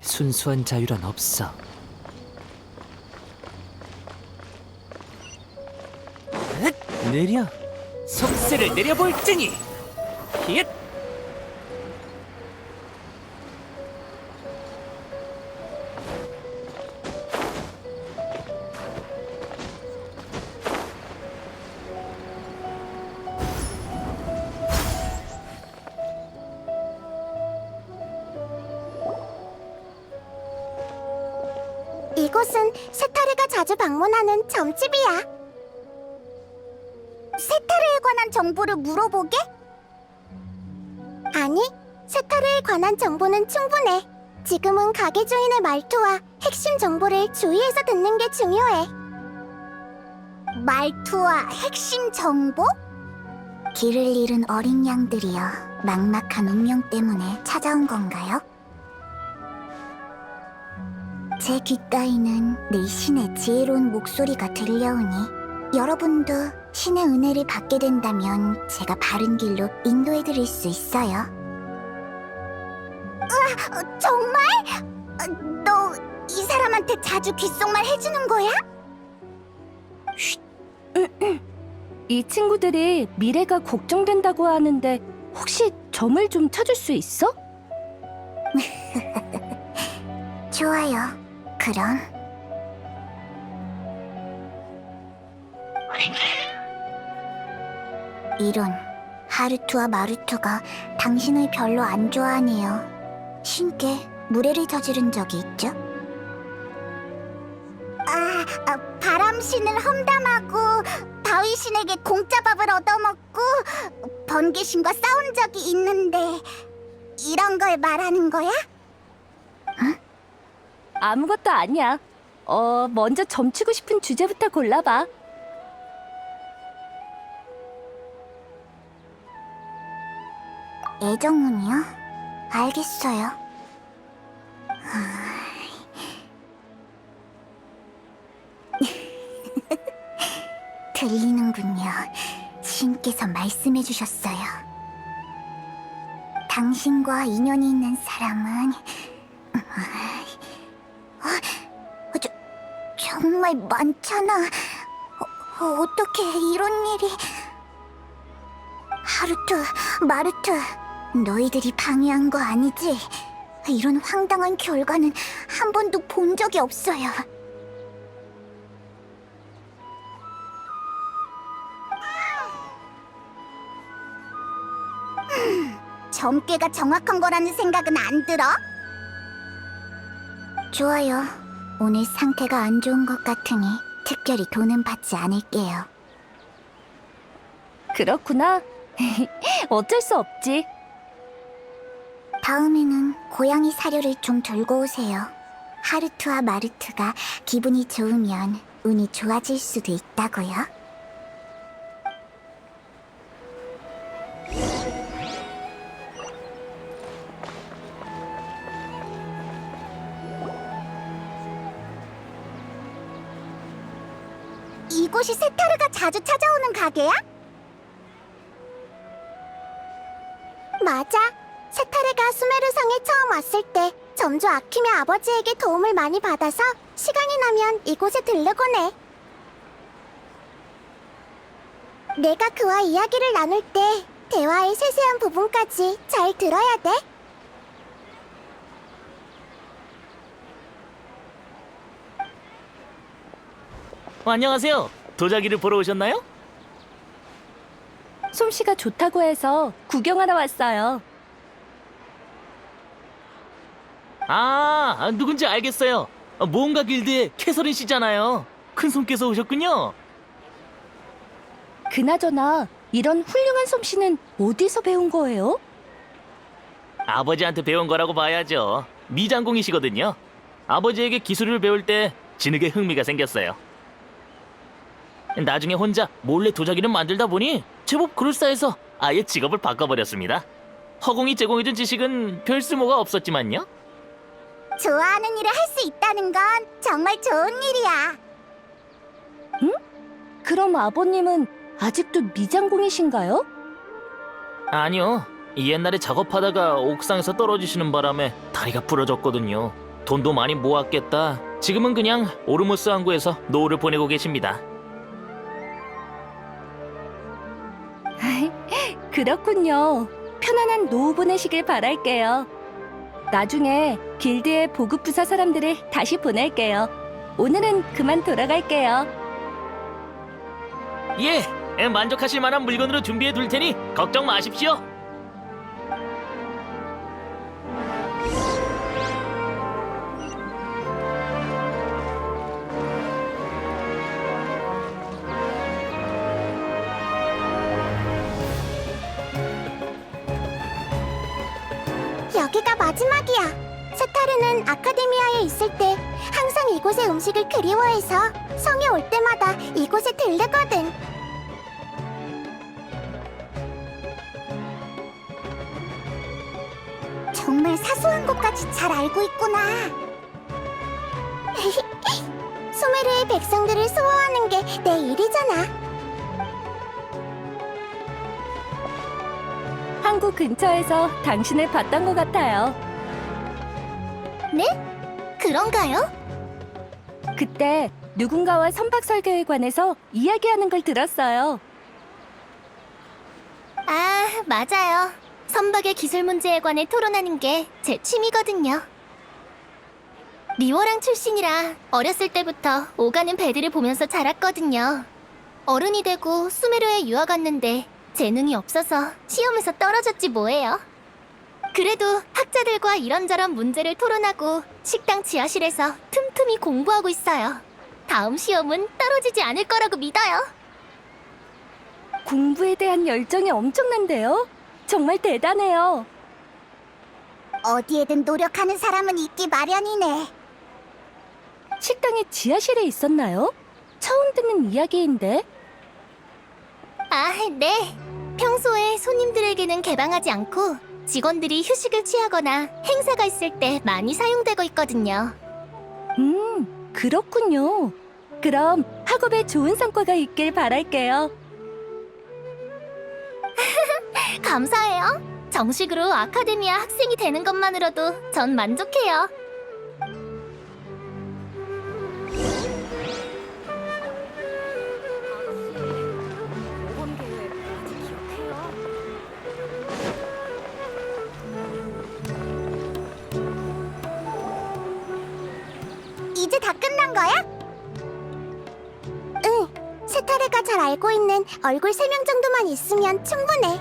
순수한 자유란 없어. 느려. 속세를 내려볼지니. 힛! 이곳은 세타르가 자주 방문하는 점집이야. 세타르에 관한 정보를 물어보게? 아니, 세타르에 관한 정보는 충분해. 지금은 가게 주인의 말투와 핵심 정보를 주의해서 듣는 게 중요해. 말투와 핵심 정보? 길을 잃은 어린 양들이여, 막막한 운명 때문에 찾아온 건가요? 제 귓가에는 내 신의 지혜로운 목소리가 들려오니 여러분도 신의 은혜를 받게 된다면 제가 바른 길로 인도해드릴 수 있어요. 으아, 정말? 너 이 사람한테 자주 귓속말 해주는 거야? 이 친구들이 미래가 걱정된다고 하는데 혹시 점을 좀 찾을 수 있어? 좋아요. 그럼 이런, 하루투와 마루투가 당신을 별로 안 좋아하네요. 신께 무례를 저지른 적이 있죠? 바람신을 험담하고 바위신에게 공짜밥을 얻어먹고 번개신과 싸운 적이 있는데 이런 걸 말하는 거야? 아무것도 아니야. 먼저 점치고 싶은 주제부터 골라봐. 애정운이요? 알겠어요. 들리는군요. 신께서 말씀해 주셨어요. 당신과 인연이 있는 사람은 정말 많잖아. 어떻게 이런 일이... 하루투, 마루투, 너희들이 방해한 거 아니지? 이런 황당한 결과는 한 번도 본 적이 없어요. 점괘가 정확한 거라는 생각은 안 들어? 좋아요. 오늘 상태가 안 좋은 것 같으니 특별히 돈은 받지 않을게요. 그렇구나. 어쩔 수 없지. 다음에는 고양이 사료를 좀 들고 오세요. 하루투와 마루투가 기분이 좋으면 운이 좋아질 수도 있다고요. 이곳이 세타르가 자주 찾아오는 가게야? 맞아. 세타르가 수메르성에 처음 왔을 때 점주 아키메 아버지에게 도움을 많이 받아서 시간이 나면 이곳에 들르곤 해. 내가 그와 이야기를 나눌 때 대화의 세세한 부분까지 잘 들어야 돼. 안녕하세요. 도자기를 보러 오셨나요? 솜씨가 좋다고 해서 구경하러 왔어요. 누군지 알겠어요. 모험가 길드의 캐서린 씨잖아요. 큰손께서 오셨군요. 그나저나 이런 훌륭한 솜씨는 어디서 배운 거예요? 아버지한테 배운 거라고 봐야죠. 미장공이시거든요. 아버지에게 기술을 배울 때 진흙에 흥미가 생겼어요. 나중에 혼자 몰래 도자기를 만들다 보니 제법 그럴싸해서 아예 직업을 바꿔버렸습니다. 허공이 제공해준 지식은 별 쓸모가 없었지만요. 좋아하는 일을 할 수 있다는 건 정말 좋은 일이야. 그럼 아버님은 아직도 미장공이신가요? 아니요. 옛날에 작업하다가 옥상에서 떨어지시는 바람에 다리가 부러졌거든요. 돈도 많이 모았겠다. 지금은 그냥 오르모스 항구에서 노후를 보내고 계십니다. 그렇군요. 편안한 노후 보내시길 바랄게요. 나중에 길드의 보급 부서 사람들을 다시 보낼게요. 오늘은 그만 돌아갈게요. 예, 만족하실 만한 물건으로 준비해 둘 테니 걱정 마십시오. 여기가 마지막이야. 세타르는 아카데미아에 있을 때 항상 이곳의 음식을 그리워해서 성에 올 때마다 이곳에 들르거든. 정말 사소한 것까지 잘 알고 있구나. 수메르의 백성들을 수호하는 게 내 일이잖아. 항구 근처에서 당신을 봤던 것 같아요. 네? 그런가요? 그때 누군가와 선박 설계에 관해서 이야기하는 걸 들었어요. 아, 맞아요. 선박의 기술 문제에 관해 토론하는 게 제 취미거든요. 리워랑 출신이라 어렸을 때부터 오가는 배들을 보면서 자랐거든요. 어른이 되고 수메르에 유학 갔는데 재능이 없어서 시험에서 떨어졌지 뭐예요. 그래도 학자들과 이런저런 문제를 토론하고 식당 지하실에서 틈틈이 공부하고 있어요. 다음 시험은 떨어지지 않을 거라고 믿어요. 공부에 대한 열정이 엄청난데요? 정말 대단해요. 어디에든 노력하는 사람은 있기 마련이네. 식당이 지하실에 있었나요? 처음 듣는 이야기인데. 아, 네. 평소에 손님들에게는 개방하지 않고 직원들이 휴식을 취하거나 행사가 있을 때 많이 사용되고 있거든요. 그렇군요. 그럼 학업에 좋은 성과가 있길 바랄게요. 감사해요. 정식으로 아카데미아 학생이 되는 것만으로도 전 만족해요. 이제 다 끝난 거야? 응, 세타르가 잘 알고 있는 얼굴 3명 정도만 있으면 충분해.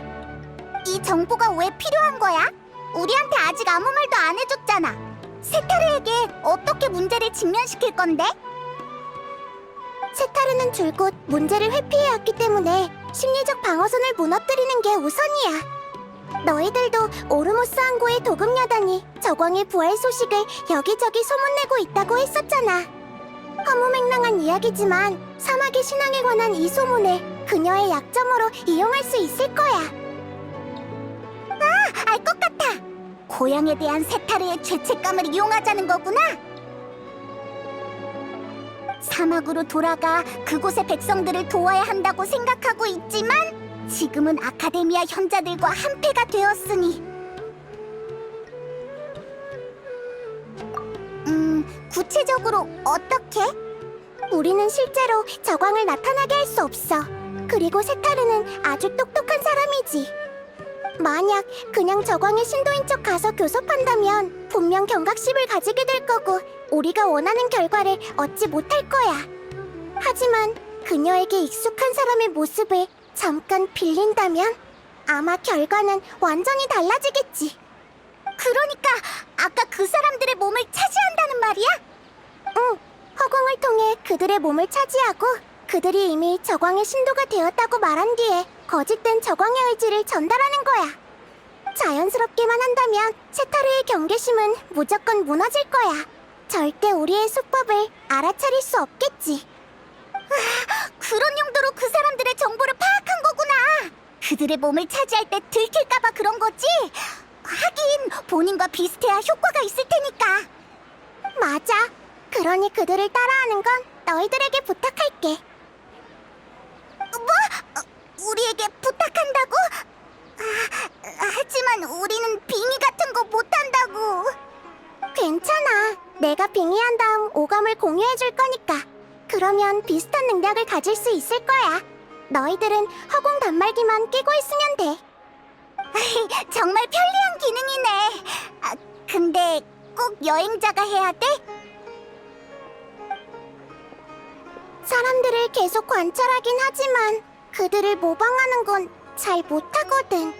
이 정보가 왜 필요한 거야? 우리한테 아직 아무 말도 안 해줬잖아. 세타르에게 어떻게 문제를 직면시킬 건데? 세타르는 줄곧 문제를 회피해왔기 때문에 심리적 방어선을 무너뜨리는 게 우선이야. 너희들도 오르모스 항구의 도금여단이 저광의 부활 소식을 여기저기 소문내고 있다고 했었잖아. 허무맹랑한 이야기지만 사막의 신앙에 관한 이 소문을 그녀의 약점으로 이용할 수 있을 거야. 아, 알 것 같아. 고향에 대한 세타르의 죄책감을 이용하자는 거구나. 사막으로 돌아가 그곳의 백성들을 도와야 한다고 생각하고 있지만 지금은 아카데미아 현자들과 한패가 되었으니 구체적으로 어떻게? 우리는 실제로 저광을 나타나게 할 수 없어. 그리고 세타르는 아주 똑똑한 사람이지. 만약 그냥 저광의 신도인 척 가서 교섭한다면 분명 경각심을 가지게 될 거고 우리가 원하는 결과를 얻지 못할 거야. 하지만 그녀에게 익숙한 사람의 모습을 잠깐 빌린다면 아마 결과는 완전히 달라지겠지. 그러니까 아까 그 사람들의 몸을 차지한다는 말이야? 응, 허공을 통해 그들의 몸을 차지하고 그들이 이미 저광의 신도가 되었다고 말한 뒤에 거짓된 저광의 의지를 전달하는 거야. 자연스럽게만 한다면 세타르의 경계심은 무조건 무너질 거야. 절대 우리의 수법을 알아차릴 수 없겠지. 그런 용도로 그 사람들의 정보를 파악한 거구나. 그들의 몸을 차지할 때 들킬까봐 그런 거지? 하긴 본인과 비슷해야 효과가 있을 테니까. 맞아. 그러니 그들을 따라하는 건 너희들에게 부탁할게. 뭐? 우리에게 부탁한다고? 하지만 우리는 빙의 같은 거 못한다고. 괜찮아. 내가 빙의한 다음 오감을 공유해줄 거니까. 그러면 비슷한 능력을 가질 수 있을 거야. 너희들은 허공 단말기만 끼고 있으면 돼. 정말 편리한 기능이네. 근데 꼭 여행자가 해야 돼? 사람들을 계속 관찰하긴 하지만 그들을 모방하는 건 잘 못하거든.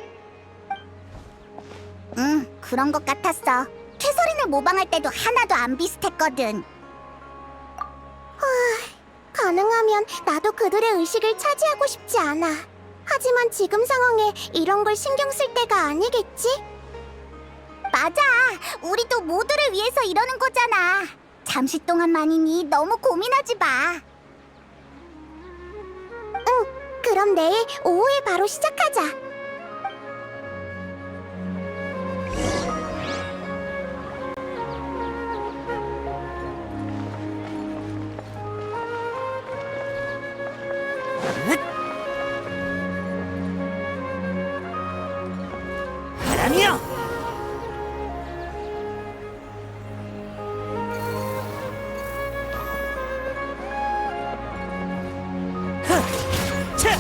응, 그런 것 같았어. 캐서린을 모방할 때도 하나도 안 비슷했거든. 가능하면 나도 그들의 의식을 차지하고 싶지 않아. 하지만 지금 상황에 이런 걸 신경 쓸 때가 아니겠지? 맞아. 우리도 모두를 위해서 이러는 거잖아. 잠시 동안만이니 너무 고민하지 마. 응, 그럼 내일 오후에 바로 시작하자. 아니요. 차.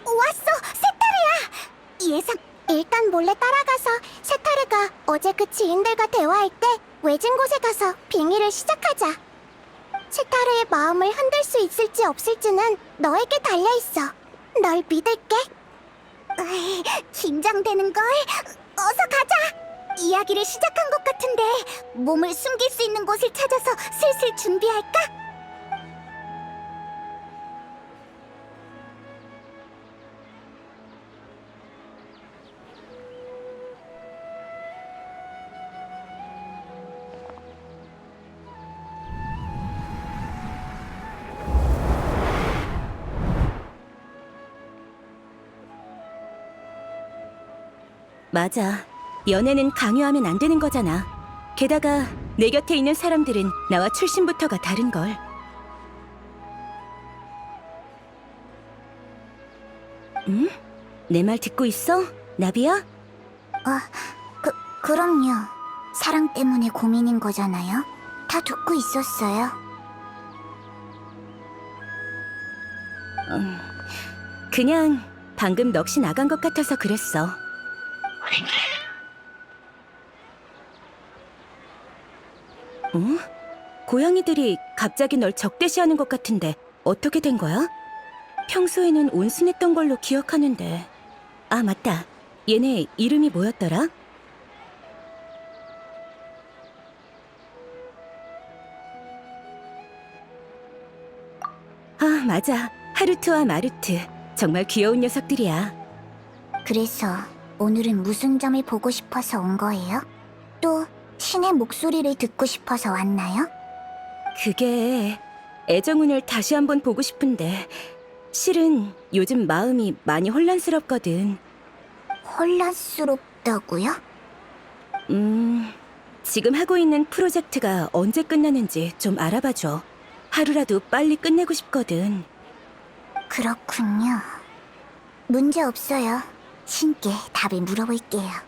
왔어! 세타르야! 일단 몰래 따라가서 세타르가 어제 그 지인들과 대화할 때 외진 곳에 가서 빙의를 시작하자. 세타르의 마음을 흔들 수 있을지 없을지는 너에게 달려있어. 널 믿을게. 긴장되는걸? 어서 가자! 이야기를 시작한 것 같은데 몸을 숨길 수 있는 곳을 찾아서 슬슬 준비할까? 맞아. 연애는 강요하면 안 되는 거잖아. 게다가 내 곁에 있는 사람들은 나와 출신부터가 다른걸. 응? 내 말 듣고 있어? 나비야? 그럼요. 사랑 때문에 고민인 거잖아요. 다 듣고 있었어요. 그냥 방금 넋이 나간 것 같아서 그랬어. 고양이들이 갑자기 널 적대시하는 것 같은데 어떻게 된 거야? 평소에는 온순했던 걸로 기억하는데. 아, 맞다. 얘네 이름이 뭐였더라? 아, 맞아. 하루트와 마루트. 정말 귀여운 녀석들이야. 그래서 오늘은 무슨 점을 보고 싶어서 온 거예요? 또 신의 목소리를 듣고 싶어서 왔나요? 그게 애정운을 다시 한번 보고 싶은데 실은 요즘 마음이 많이 혼란스럽거든. 혼란스럽다고요? 지금 하고 있는 프로젝트가 언제 끝나는지 좀 알아봐줘. 하루라도 빨리 끝내고 싶거든. 그렇군요. 문제 없어요. 신께 답을 물어볼게요.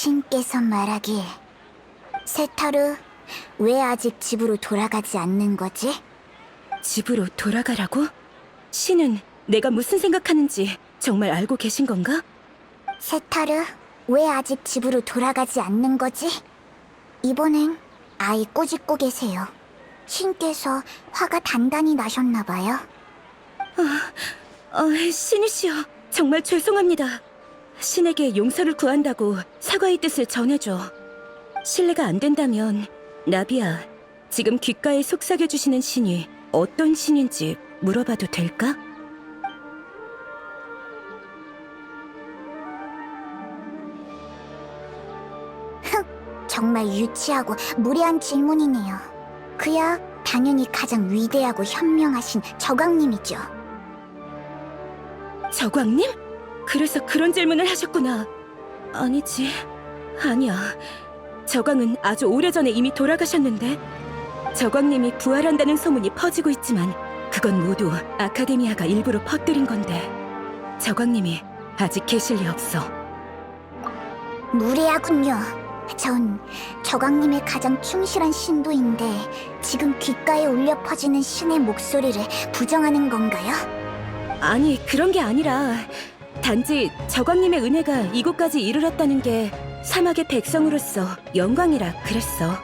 신께서 말하길, 세타르, 왜 아직 집으로 돌아가지 않는 거지? 집으로 돌아가라고? 신은 내가 무슨 생각하는지 정말 알고 계신 건가? 세타르, 왜 아직 집으로 돌아가지 않는 거지? 이번엔 아이 꼬집고 계세요. 신께서 화가 단단히 나셨나 봐요. 신이시여, 정말 죄송합니다. 신에게 용서를 구한다고 사과의 뜻을 전해줘. 실례가 안 된다면 나비야, 지금 귓가에 속삭여주시는 신이 어떤 신인지 물어봐도 될까? 정말 유치하고 무례한 질문이네요. 그야 당연히 가장 위대하고 현명하신 저광님이죠. 저광님? 그래서 그런 질문을 하셨구나. 아니지, 아니야. 저광은 아주 오래전에 이미 돌아가셨는데. 저광님이 부활한다는 소문이 퍼지고 있지만 그건 모두 아카데미아가 일부러 퍼뜨린 건데 저광님이 아직 계실 리 없어. 무례하군요. 전 저광님의 가장 충실한 신도인데 지금 귓가에 울려 퍼지는 신의 목소리를 부정하는 건가요? 아니, 그런 게 아니라 단지 저광님의 은혜가 이곳까지 이르렀다는 게 사막의 백성으로서 영광이라 그랬어.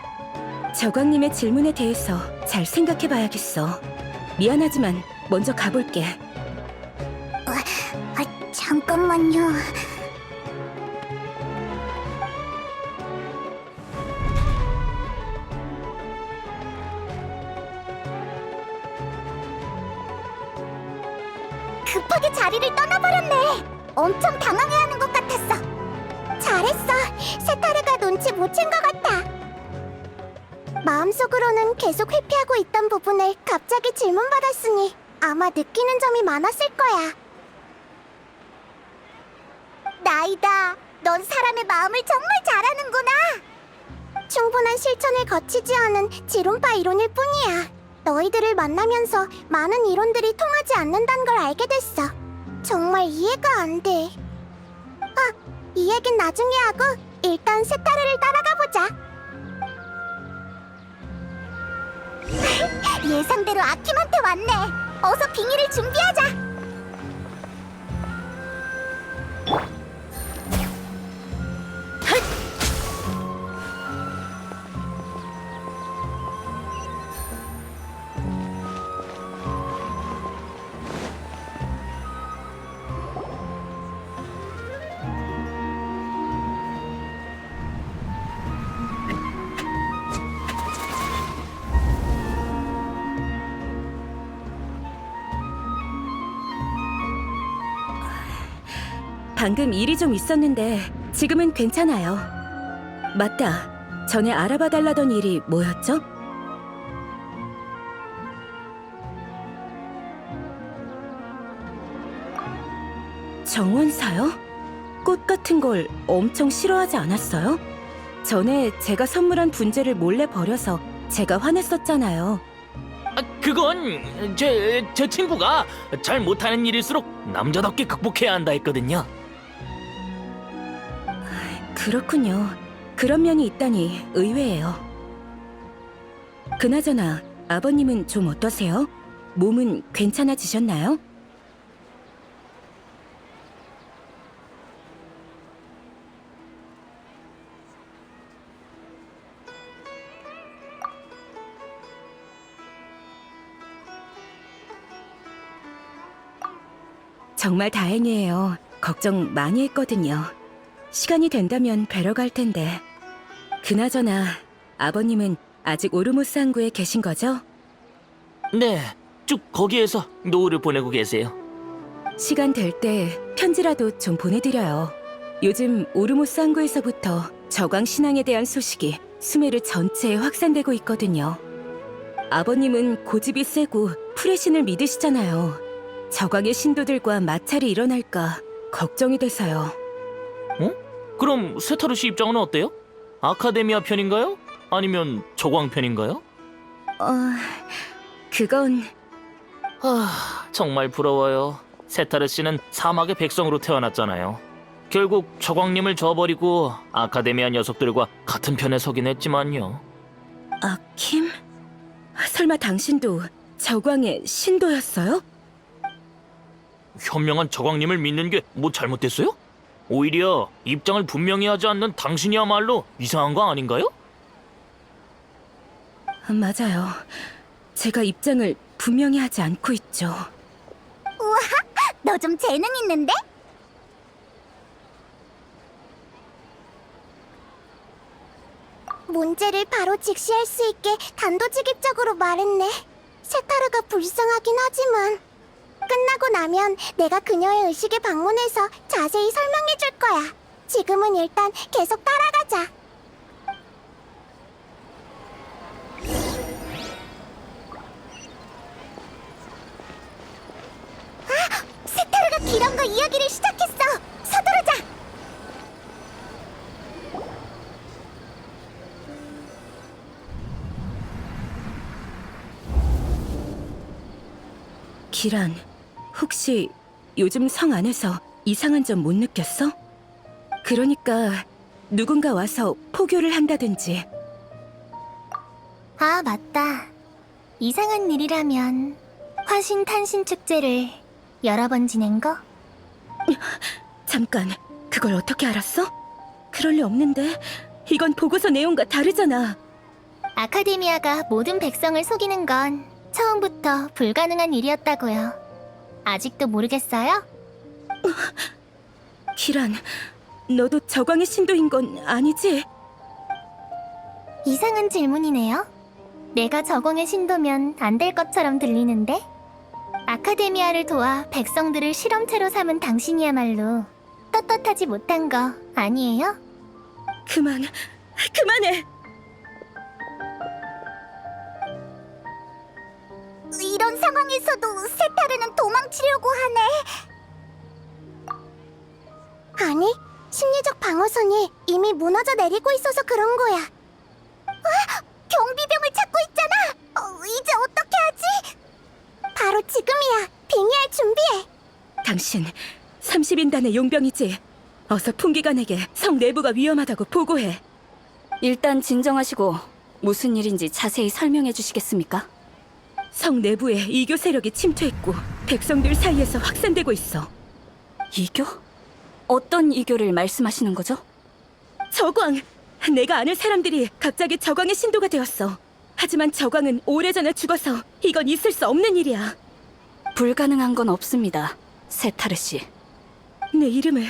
저광님의 질문에 대해서 잘 생각해봐야겠어. 미안하지만 먼저 가볼게. 잠깐만요. 급하게 자리를 떠나버렸네. 엄청 당황해하는 것 같았어. 잘했어. 세타르가 눈치 못 챈 것 같아. 마음속으로는 계속 회피하고 있던 부분을 갑자기 질문받았으니 아마 느끼는 점이 많았을 거야. 나이다. 넌 사람의 마음을 정말 잘하는구나. 충분한 실천을 거치지 않은 지론파 이론일 뿐이야. 너희들을 만나면서 많은 이론들이 통하지 않는다는 걸 알게 됐어. 정말 이해가 안 돼. 이 얘긴 나중에 하고 일단 세타르를 따라가 보자. 예상대로 아킴한테 왔네. 어서 빙의를 준비하자. 방금 일이 좀 있었는데 지금은 괜찮아요. 맞다. 전에 알아봐 달라던 일이 뭐였죠? 정원사요? 꽃 같은 걸 엄청 싫어하지 않았어요? 전에 제가 선물한 분재를 몰래 버려서 제가 화냈었잖아요. 그건 제 친구가 잘 못하는 일일수록 남자답게 극복해야 한다 했거든요. 그렇군요. 그런 면이 있다니 의외예요. 그나저나 아버님은 좀 어떠세요? 몸은 괜찮아지셨나요? 정말 다행이에요. 걱정 많이 했거든요. 시간이 된다면 뵈러 갈 텐데. 그나저나 아버님은 아직 오르모스 항구에 계신 거죠? 네, 쭉 거기에서 노후를 보내고 계세요. 시간 될 때 편지라도 좀 보내드려요. 요즘 오르모스 항구에서부터 저광 신앙에 대한 소식이 수메르 전체에 확산되고 있거든요. 아버님은 고집이 세고 풀의 신을 믿으시잖아요. 저광의 신도들과 마찰이 일어날까 걱정이 돼서요. 그럼 세타르 씨 입장은 어때요? 아카데미아 편인가요? 아니면 저광 편인가요? 그건... 정말 부러워요. 세타르 씨는 사막의 백성으로 태어났잖아요. 결국 저광님을 저버리고 아카데미아 녀석들과 같은 편에 서긴 했지만요. 아킴? 설마 당신도 저광의 신도였어요? 현명한 저광님을 믿는 게 뭐 잘못됐어요? 오히려 입장을 분명히 하지 않는 당신이야말로 이상한 거 아닌가요? 맞아요. 제가 입장을 분명히 하지 않고 있죠. 우와, 너 좀 재능 있는데? 문제를 바로 직시할 수 있게 단도직입적으로 말했네. 세타르가 불쌍하긴 하지만 끝나고 나면 내가 그녀의 의식에 방문해서 자세히 설명해 줄 거야. 지금은 일단 계속 따라가자. 아, 세타르가 기란과 이야기를 시작했어. 서두르자. 기란, 혹시 요즘 성 안에서 이상한 점 못 느꼈어? 그러니까 누군가 와서 포교를 한다든지. 아, 맞다. 이상한 일이라면 화신 탄신 축제를 여러 번 지낸 거? 잠깐, 그걸 어떻게 알았어? 그럴 리 없는데. 이건 보고서 내용과 다르잖아. 아카데미아가 모든 백성을 속이는 건 처음부터 불가능한 일이었다고요. 아직도 모르겠어요? 기란, 너도 저광의 신도인 건 아니지? 이상한 질문이네요. 내가 저공의 신도면 안 될 것처럼 들리는데? 아카데미아를 도와 백성들을 실험체로 삼은 당신이야말로 떳떳하지 못한 거 아니에요? 그만해! 이런 상황에서도 세타르는 도망치려고 하네. 아니, 심리적 방어선이 이미 무너져 내리고 있어서 그런 거야. 아, 경비병을 찾고 있잖아. 이제 어떻게 하지? 바로 지금이야. 빙의할 준비해. 당신 30인단의 용병이지? 어서 풍기관에게 성 내부가 위험하다고 보고해. 일단 진정하시고 무슨 일인지 자세히 설명해 주시겠습니까? 성 내부에 이교 세력이 침투했고 백성들 사이에서 확산되고 있어. 이교? 어떤 이교를 말씀하시는 거죠? 저광! 내가 아는 사람들이 갑자기 저광의 신도가 되었어. 하지만 저광은 오래전에 죽어서 이건 있을 수 없는 일이야. 불가능한 건 없습니다, 세타르 씨. 내 이름을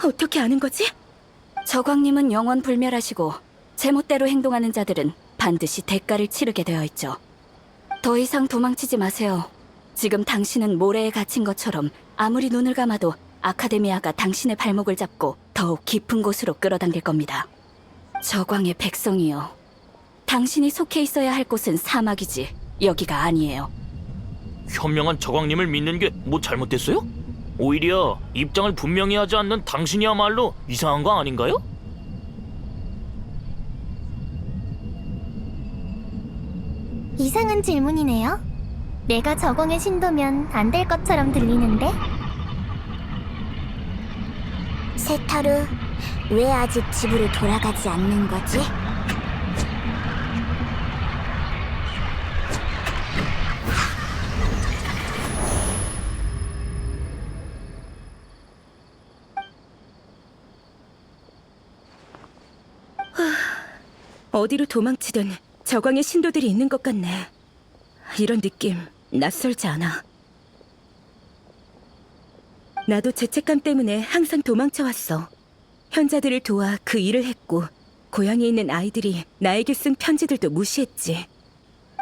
어떻게 아는 거지? 저광님은 영원 불멸하시고 제멋대로 행동하는 자들은 반드시 대가를 치르게 되어 있죠. 더 이상 도망치지 마세요. 지금 당신은 모래에 갇힌 것처럼 아무리 눈을 감아도 아카데미아가 당신의 발목을 잡고 더욱 깊은 곳으로 끌어당길 겁니다. 저광의 백성이요. 당신이 속해 있어야 할 곳은 사막이지 여기가 아니에요. 현명한 저광님을 믿는 게 뭐 잘못됐어요? 오히려 입장을 분명히 하지 않는 당신이야말로 이상한 거 아닌가요? 이상한 질문이네요. 내가 저공의 신도면 안 될 것처럼 들리는데? 세타르, 왜 아직 집으로 돌아가지 않는 거지? 어디로 도망치든 저광의 신도들이 있는 것 같네. 이런 느낌 낯설지 않아. 나도 죄책감 때문에 항상 도망쳐왔어. 현자들을 도와 그 일을 했고 고향에 있는 아이들이 나에게 쓴 편지들도 무시했지.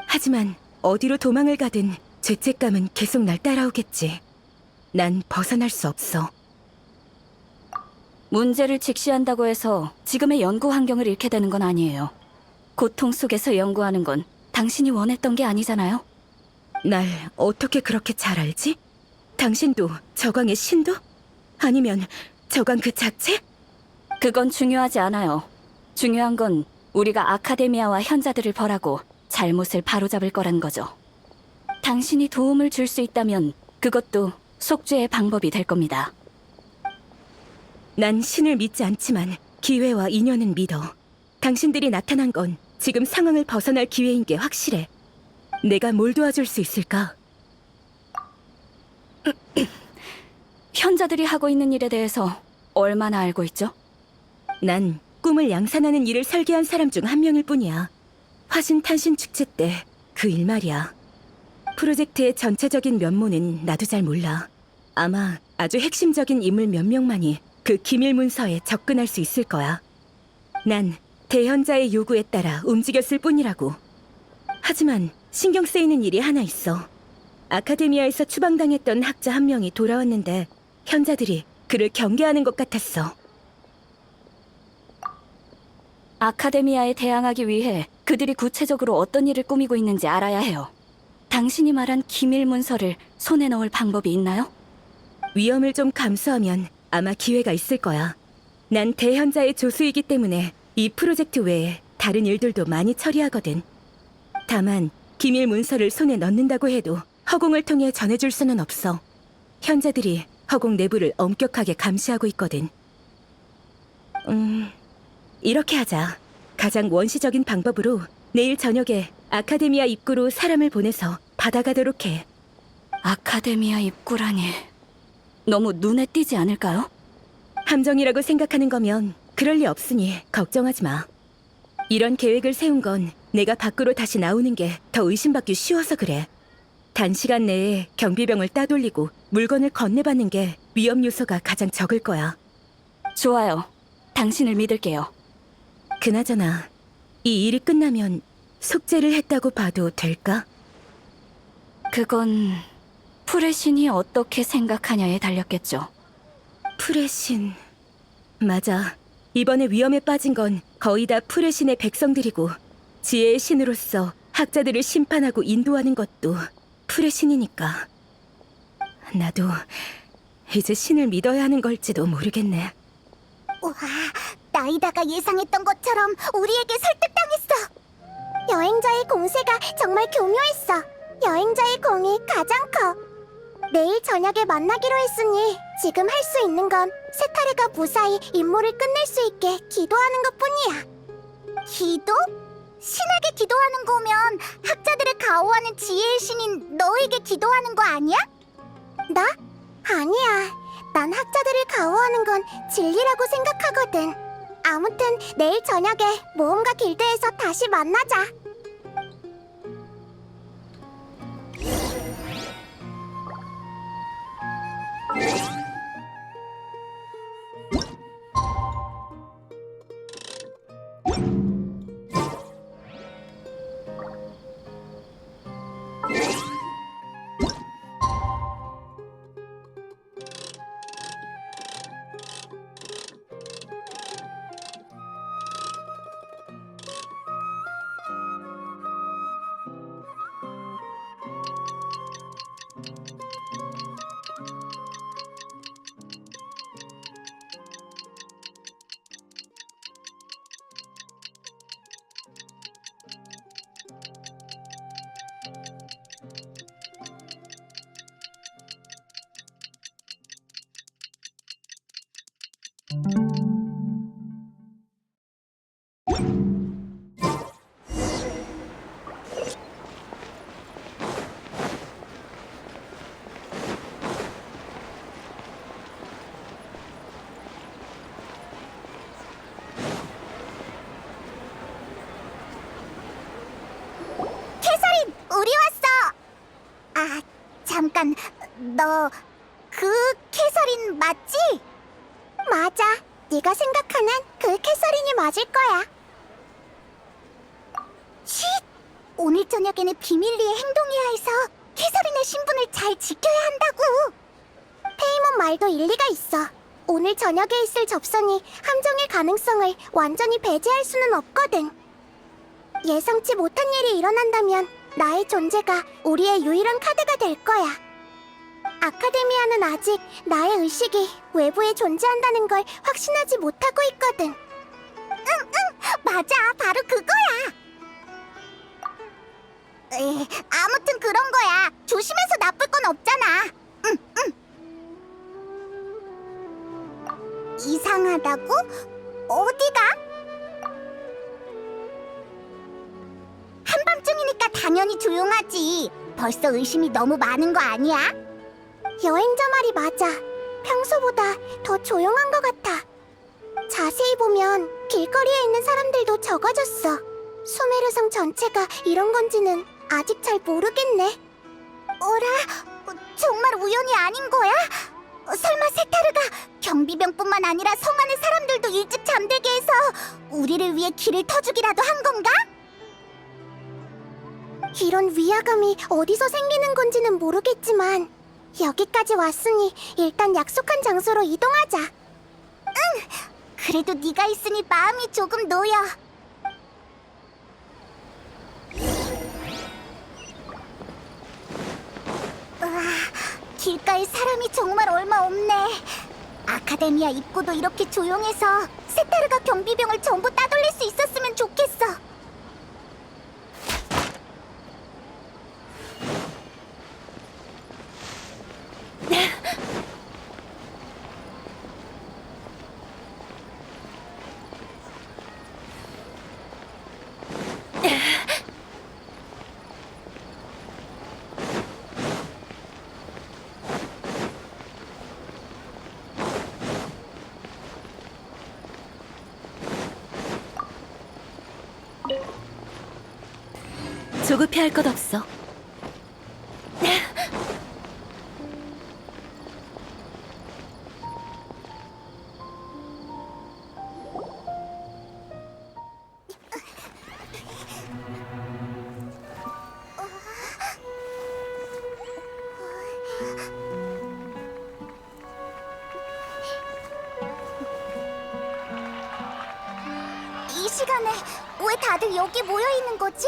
하지만 어디로 도망을 가든 죄책감은 계속 날 따라오겠지. 난 벗어날 수 없어. 문제를 직시한다고 해서 지금의 연구 환경을 잃게 되는 건 아니에요. 고통 속에서 연구하는 건 당신이 원했던 게 아니잖아요. 날 어떻게 그렇게 잘 알지? 당신도 저광의 신도? 아니면 저광 그 자체? 그건 중요하지 않아요. 중요한 건 우리가 아카데미아와 현자들을 벌하고 잘못을 바로잡을 거란 거죠. 당신이 도움을 줄 수 있다면 그것도 속죄의 방법이 될 겁니다. 난 신을 믿지 않지만 기회와 인연은 믿어. 당신들이 나타난 건 지금 상황을 벗어날 기회인 게 확실해. 내가 뭘 도와줄 수 있을까? 현자들이 하고 있는 일에 대해서 얼마나 알고 있죠? 난 꿈을 양산하는 일을 설계한 사람 중 한 명일 뿐이야. 화신탄신 축제 때 그 일 말이야. 프로젝트의 전체적인 면모는 나도 잘 몰라. 아마 아주 핵심적인 인물 몇 명만이 그 기밀 문서에 접근할 수 있을 거야. 난 대현자의 요구에 따라 움직였을 뿐이라고. 하지만 신경 쓰이는 일이 하나 있어. 아카데미아에서 추방당했던 학자 한 명이 돌아왔는데 현자들이 그를 경계하는 것 같았어. 아카데미아에 대항하기 위해 그들이 구체적으로 어떤 일을 꾸미고 있는지 알아야 해요. 당신이 말한 기밀 문서를 손에 넣을 방법이 있나요? 위험을 좀 감수하면 아마 기회가 있을 거야. 난 대현자의 조수이기 때문에 이 프로젝트 외에 다른 일들도 많이 처리하거든. 다만 기밀 문서를 손에 넣는다고 해도 허공을 통해 전해줄 수는 없어. 현자들이 허공 내부를 엄격하게 감시하고 있거든. 이렇게 하자. 가장 원시적인 방법으로 내일 저녁에 아카데미아 입구로 사람을 보내서 받아가도록 해. 아카데미아 입구라니 너무 눈에 띄지 않을까요? 함정이라고 생각하는 거면 그럴 리 없으니 걱정하지 마. 이런 계획을 세운 건 내가 밖으로 다시 나오는 게 더 의심받기 쉬워서 그래. 단시간 내에 경비병을 따돌리고 물건을 건네받는 게 위험 요소가 가장 적을 거야. 좋아요. 당신을 믿을게요. 그나저나 이 일이 끝나면 속죄를 했다고 봐도 될까? 그건 풀의 신이 어떻게 생각하냐에 달렸겠죠. 풀의 신. 맞아. 이번에 위험에 빠진 건 거의 다 풀의 신의 백성들이고 지혜의 신으로서 학자들을 심판하고 인도하는 것도 풀의 신이니까. 나도 이제 신을 믿어야 하는 걸지도 모르겠네. 우와, 나이다가 예상했던 것처럼 우리에게 설득당했어. 여행자의 공세가 정말 교묘했어. 여행자의 공이 가장 커. 내일 저녁에 만나기로 했으니 지금 할 수 있는 건 세타르가 무사히 임무를 끝낼 수 있게 기도하는 것뿐이야. 기도? 신에게 기도하는 거면 학자들을 가호하는 지혜의 신인 너에게 기도하는 거 아니야? 나? 아니야. 난 학자들을 가호하는 건 진리라고 생각하거든. 아무튼 내일 저녁에 모험가 길드에서 다시 만나자. 캐서린, 우리 왔어. 아, 잠깐. 너 그 캐서린 맞지? 맞아. 네가 생각하는 그 캐서린이 맞을 거야. 쉿! 오늘 저녁에는 비밀리에 행동해야 해서 캐서린의 신분을 잘 지켜야 한다고. 페이몬 말도 일리가 있어. 오늘 저녁에 있을 접선이 함정일 가능성을 완전히 배제할 수는 없거든. 예상치 못한 일이 일어난다면 나의 존재가 우리의 유일한 카드가 될 거야. 아카데미아는 아직 나의 의식이 외부에 존재한다는 걸 확신하지 못하고 있거든. 응, 맞아. 바로 그거야. 아무튼 그런 거야. 조심해서 나쁠 건 없잖아. 이상하다고? 어디가? 한밤중이니까 당연히 조용하지. 벌써 의심이 너무 많은 거 아니야? 여행자 말이 맞아. 평소보다 더 조용한 것 같아. 자세히 보면 길거리에 있는 사람들도 적어졌어. 수메르성 전체가 이런 건지는 아직 잘 모르겠네. 어라? 정말 우연이 아닌 거야? 설마 세타르가 경비병뿐만 아니라 성 안의 사람들도 일찍 잠들게 해서 우리를 위해 길을 터주기라도 한 건가? 이런 위화감이 어디서 생기는 건지는 모르겠지만 여기까지 왔으니 일단 약속한 장소로 이동하자. 응! 그래도 네가 있으니 마음이 조금 놓여. 우와, 길가에 사람이 정말 얼마 없네. 아카데미아 입구도 이렇게 조용해서 세타르가 경비병을 전부 따돌릴 수 있었으면 좋겠어. 조급해할 것 없어. 이 시간에 왜 다들 여기 모여 있는 거지?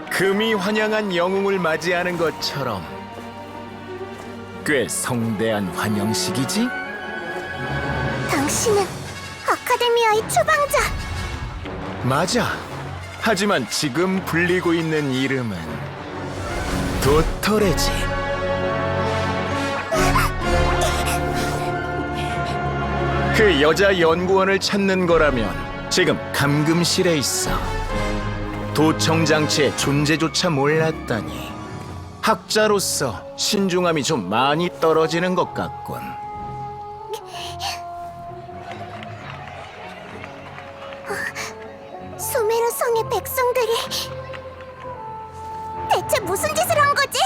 금이 환영한 영웅을 맞이하는 것처럼 꽤 성대한 환영식이지? 당신은 아카데미아의 추방자. 맞아. 하지만 지금 불리고 있는 이름은 도토레지. 그 여자 연구원을 찾는 거라면 지금 감금실에 있어. 도청 장치의 존재조차 몰랐다니. 학자로서 신중함이 좀 많이 떨어지는 것 같군. 수메르 성의 백성들이 대체 무슨 짓을 한 거지?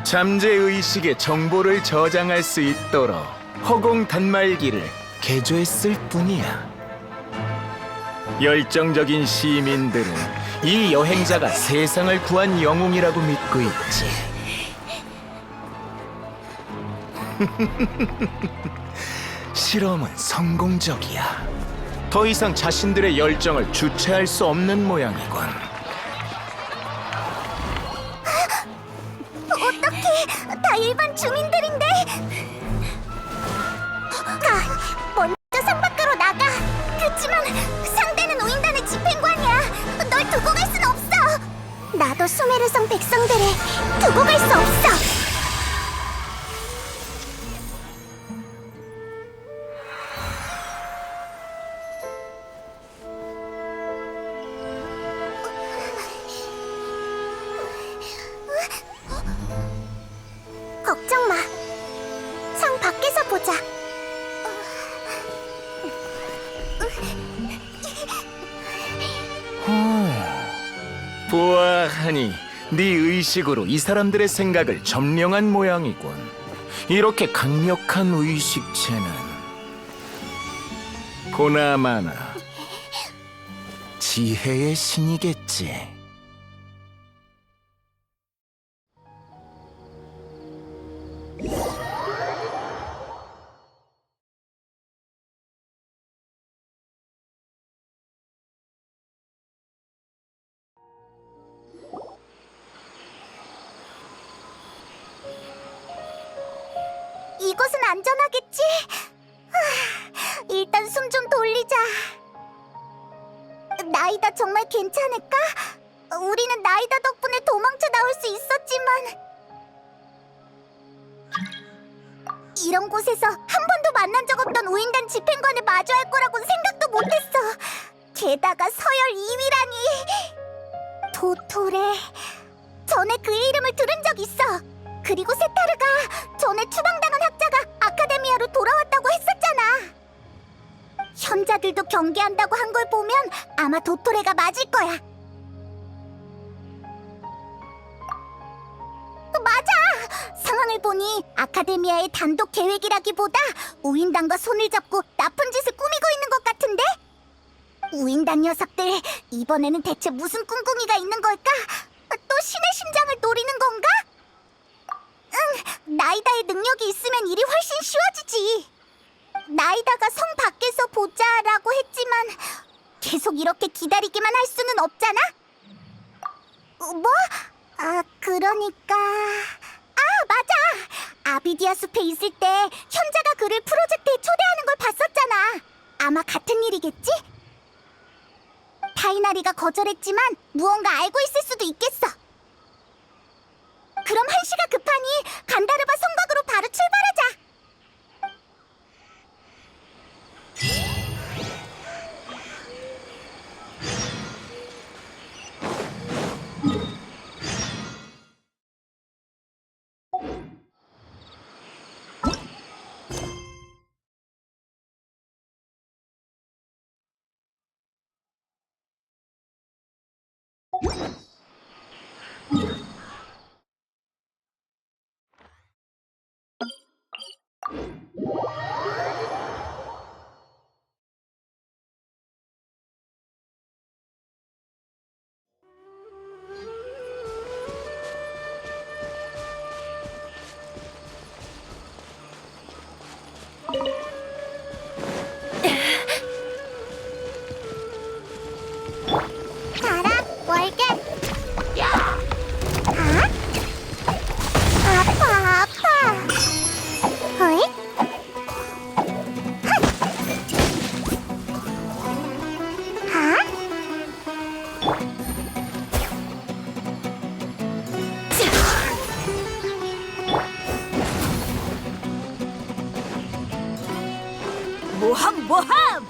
잠재 의식의 정보를 저장할 수 있도록 허공 단말기를 개조했을 뿐이야. 열정적인 시민들은 이 여행자가 세상을 구한 영웅이라고 믿고 있지. 실험은 성공적이야. 더 이상 자신들의 열정을 주체할 수 없는 모양이군. 어떡해, 다 일반 주민들인데. 먼저 성 밖으로 나가. 그치만 상대는 오인단의 집행관이야. 널 두고 갈 순 없어. 나도 수메르성 백성들을 두고 갈 수 없어. 걱정 마. 성 밖에서 보자. 보아하니 네 의식으로 이 사람들의 생각을 점령한 모양이군. 이렇게 강력한 의식체는 보나마나 지혜의 신이겠지. 이곳은 안전하겠지? 일단 숨 좀 돌리자. 나이다 정말 괜찮을까? 우리는 나이다 덕분에 도망쳐 나올 수 있었지만 이런 곳에서 한 번도 만난 적 없던 우인단 집행관을 마주할 거라고는 생각도 못했어. 게다가 서열 2위라니. 도토레. 전에 그의 이름을 들은 적 있어. 그리고 세타르가 전에 추방당한 학자가 아카데미아로 돌아왔다고 했었잖아. 현자들도 경계한다고 한 걸 보면 아마 도토레가 맞을 거야. 맞아! 상황을 보니 아카데미아의 단독 계획이라기보다 우인단과 손을 잡고 나쁜 짓을 꾸미고 있는 것 같은데? 우인단 녀석들, 이번에는 대체 무슨 꿍꿍이가 있는 걸까? 또 신의 심장을 노리는 건가? 응, 나이다의 능력이 있으면 일이 훨씬 쉬워지지. 나이다가 성 밖에서 보자라고 했지만 계속 이렇게 기다리기만 할 수는 없잖아? 뭐? 그러니까... 맞아! 아비디아 숲에 있을 때 현자가 그를 프로젝트에 초대하는 걸 봤었잖아. 아마 같은 일이겠지? 타이나리가 거절했지만 무언가 알고 있을 수도 있겠어. 그럼 한시가 급하니 간다르바 성곽으로 바로 출발하자. 가라, 월계. 아파. 어이? 모함!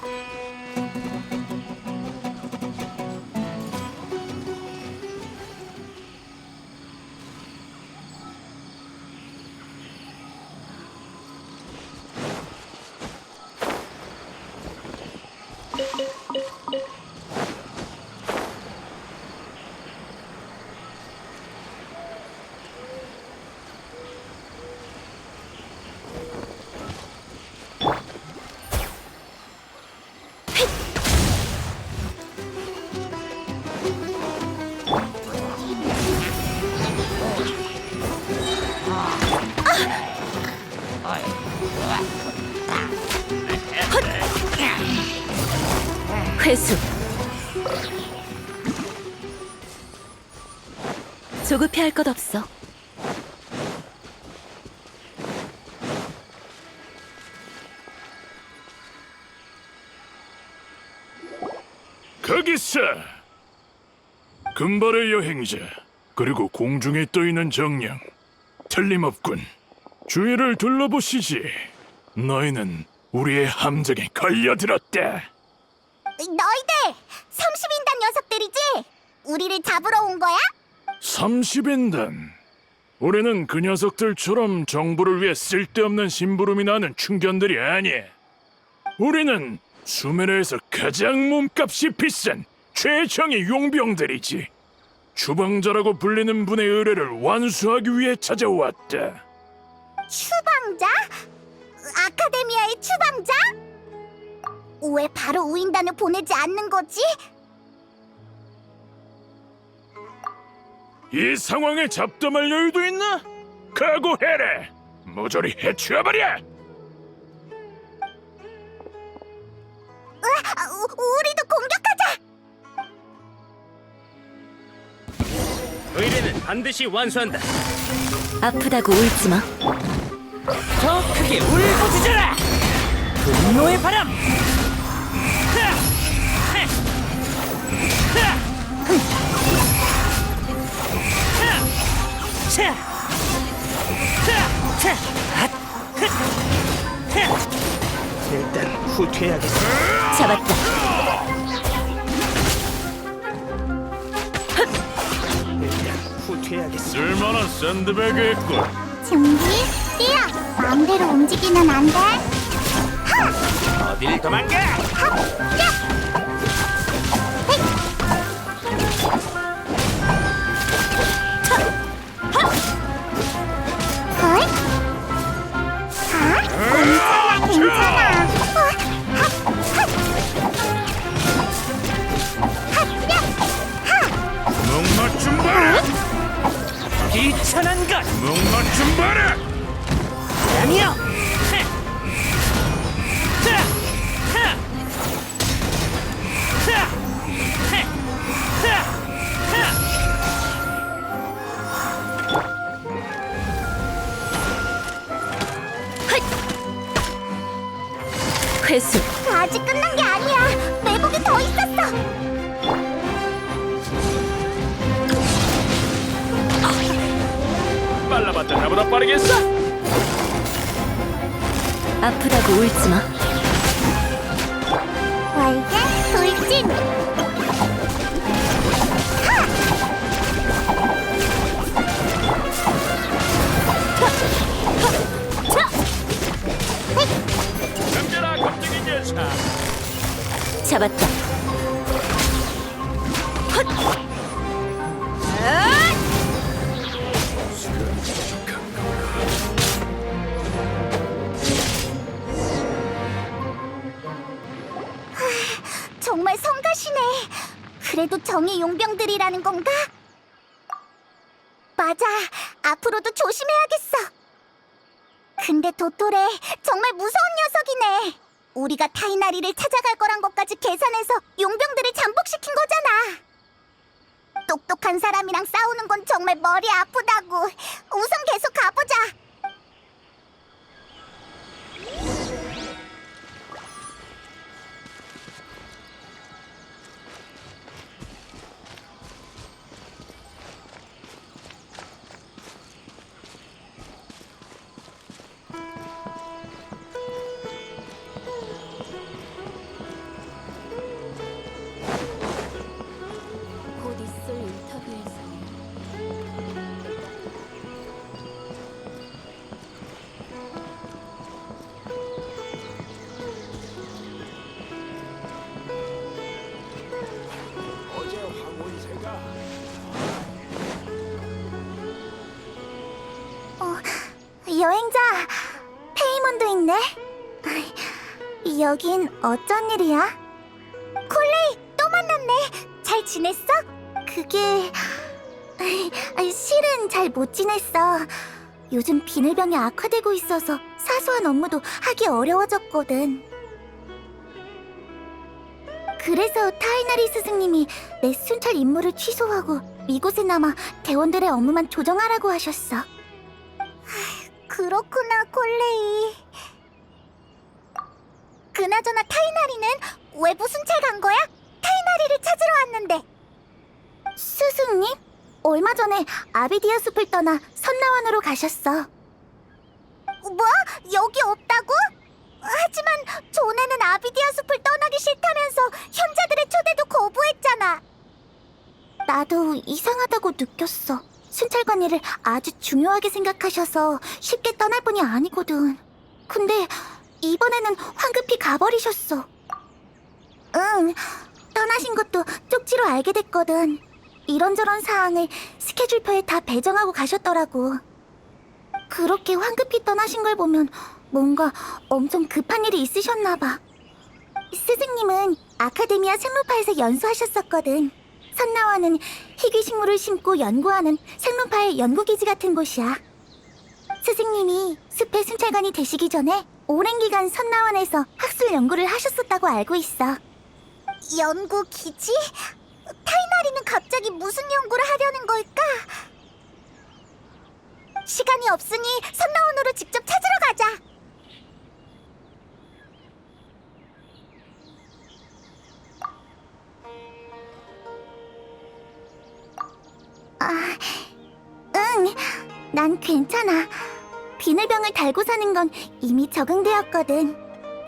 회수. 조급해할 것 없어. 거기서! 금발의 여행자, 그리고 공중에 떠있는 정령. 틀림없군. 주위를 둘러보시지. 너희는 우리의 함정에 걸려들었다. 너희들! 30인단 녀석들이지? 우리를 잡으러 온 거야? 30인단. 우리는 그 녀석들처럼 정부를 위해 쓸데없는 심부름이 나는 충견들이 아니야. 우리는 수메르에서 가장 몸값이 비싼 최정의 용병들이지. 추방자라고 불리는 분의 의뢰를 완수하기 위해 찾아왔다. 추방자? 아카데미아의 추방자? 왜 바로 우인단을 보내지 않는 거지? 이 상황에 잡담할 여유도 있나? 각오해라! 모조리 해치워버려! 우리도 공격하자! 의뢰는 반드시 완수한다. 아프다고 울지 마. 더 크게 울부짖어라! 분노의 바람! 차! 차! 핫! 일단 후퇴해야겠어. 잡았다. 일단 후퇴해야겠어. 쓸만한 샌드백이겠군. 준비, 뛰어! 마음대로 움직이면 안 돼. 어딜 도망가? 헐? 괜찮아, 괜찮아. 목맞춤 봐라. 비천한 것! 목맞춤 봐라. 아니요! 회수. 아직 끝난 게 아니야. 매복이 더 있었어. 빨라봤자 나보다 빠르겠어. 아프다고 울지 마. 월계 돌진. 남자라 갑자기 녀석. 잡았다. 정말 성가시네. 그래도 정의 용병들이라는 건가? 맞아. 앞으로도 조심해야겠어. 근데 도토레 정말 무서운 녀석이네. 우리가 타이나리를 찾아갈 거란 것까지 계산해서 용병들을 잠복시킨 거잖아. 똑똑한 사람이랑 싸우는 건 정말 머리 아프다고. 우선 계속 가보자. 곧 있을 인터뷰에서 어제 황혼새가 여행자 페이몬도 있네. 여긴 어쩐 일이야? 콜레이 또 만났네. 잘 지냈어? 그게 실은 잘 못 지냈어. 요즘 비늘병이 악화되고 있어서 사소한 업무도 하기 어려워졌거든. 그래서 타이나리 스승님이 내 순찰 임무를 취소하고 이곳에 남아 대원들의 업무만 조정하라고 하셨어. 그렇구나, 콜레이. 그나저나 타이나리는 왜 순찰 간 거야? 타이나리를 찾으러 왔는데. 스승님? 얼마 전에 아비디아 숲을 떠나 선나원으로 가셨어. 뭐? 여기 없다고? 하지만 존에는 아비디아 숲을 떠나기 싫다면서 현자들의 초대도 거부했잖아. 나도 이상하다고 느꼈어. 순찰관 일을 아주 중요하게 생각하셔서 쉽게 떠날 분이 아니거든. 근데 이번에는 황급히 가버리셨어. 응, 떠나신 것도 쪽지로 알게 됐거든. 이런저런 사항을 스케줄표에 다 배정하고 가셨더라고. 그렇게 황급히 떠나신 걸 보면 뭔가 엄청 급한 일이 있으셨나 봐. 스승님은 아카데미아 생로파에서 연수하셨었거든. 선나와는 희귀 식물을 심고 연구하는 생로파의 연구기지 같은 곳이야. 스승님이 숲의 순찰관이 되시기 전에 오랜 기간 선나원에서 학술 연구를 하셨었다고 알고 있어. 연구기지? 타이나리는 갑자기 무슨 연구를 하려는 걸까? 시간이 없으니 선나원으로 직접 찾으러 가자. 응. 난 괜찮아. 비늘병을 달고 사는 건 이미 적응되었거든.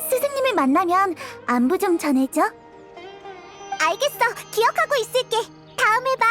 스승님을 만나면 안부 좀 전해줘. 알겠어. 기억하고 있을게. 다음에 봐.